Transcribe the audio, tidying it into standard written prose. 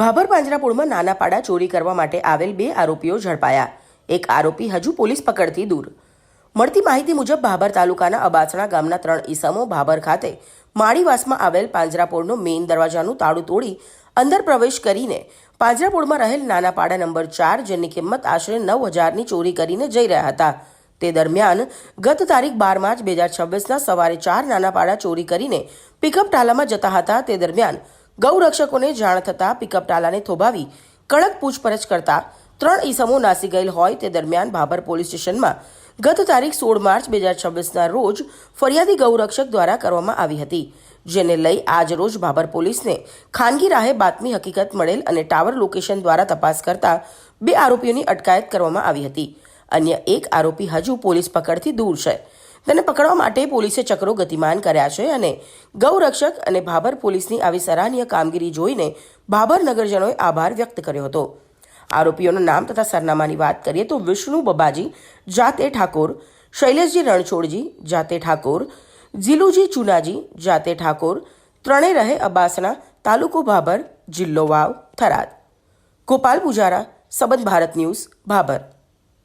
ભાભર પાંજરાપોળમાં નાનાપાડા ચોરી કરવા માટે આવેલ 2 આરોપીઓ ઝડપાયા. એક આરોપી હજુ પોલીસ પકડથી દૂર. મળતી માહિતી મુજબ ભાભર તાલુકાના અબાસણા ગામના 3 ઈસમો ભાભર ખાતે માળીવાસમાં આવેલ પાંજરાપોળનો મેઇન દરવાજાનું તાળું તોડી અંદર પ્રવેશ કરીને પાંજરાપોળમાં રહેલ નાનાપાડા નંબર 4 જેની કિંમત આશરે 9,000ની ચોરી કરીને જઈ રહ્યા હતા. તે દરમિયાન ગત તારીખ 12 માર્ચ 2026ના સવારે 4 નાનાપાડા ચોરી કરીને પિકઅપ ટાલામાં જતા હતા. તે દરમિયાન ગૌરક્ષકોને જાણ થતાં પિકઅપ ટાલાને થોભાવી કડક પૂછપરછ કરતા 3 ઈસમો નાસી ગયેલ હોય. તે દરમિયાન ભાભર પોલીસ સ્ટેશનમાં ગત તારીખ 16 માર્ચ 2026ના રોજ ફરિયાદી ગૌરક્ષક દ્વારા કરવામાં આવી હતી, જેને લઈ આજ રોજ ભાભર પોલીસને ખાનગી રાહે બાતમી હકીકત મળેલ અને ટાવર લોકેશન દ્વારા તપાસ કરતા 2 આરોપીઓની અટકાયત કરવામાં આવી હતી. અન્ય એક આરોપી હજુ પોલીસ પકડથી દૂર છે. તેને પકડવા માટે પોલીસે ચક્રો ગતિમાન કર્યા છે અને ગૌરક્ષક અને ભાભર પોલીસની આવી સરાહનીય કામગીરી જોઈને ભાભર નગરજનોએ આભાર વ્યક્ત કર્યો હતો. આરોપીઓના નામ તથા સરનામાની વાત કરીએ તો વિષ્ણુ બબાજી જાતે ઠાકોર, શૈલેષજી રણછોડજી જાતે ઠાકોર, જીલુજી ચુનાજી જાતે ઠાકોર, ત્રણેય રહે અબાસણા, તાલુકો ભાભર, જિલ્લો વાવ, થરાદ. ગોપાલ પૂજારા, સંબંધ ભારત ન્યૂઝ, ભાભર.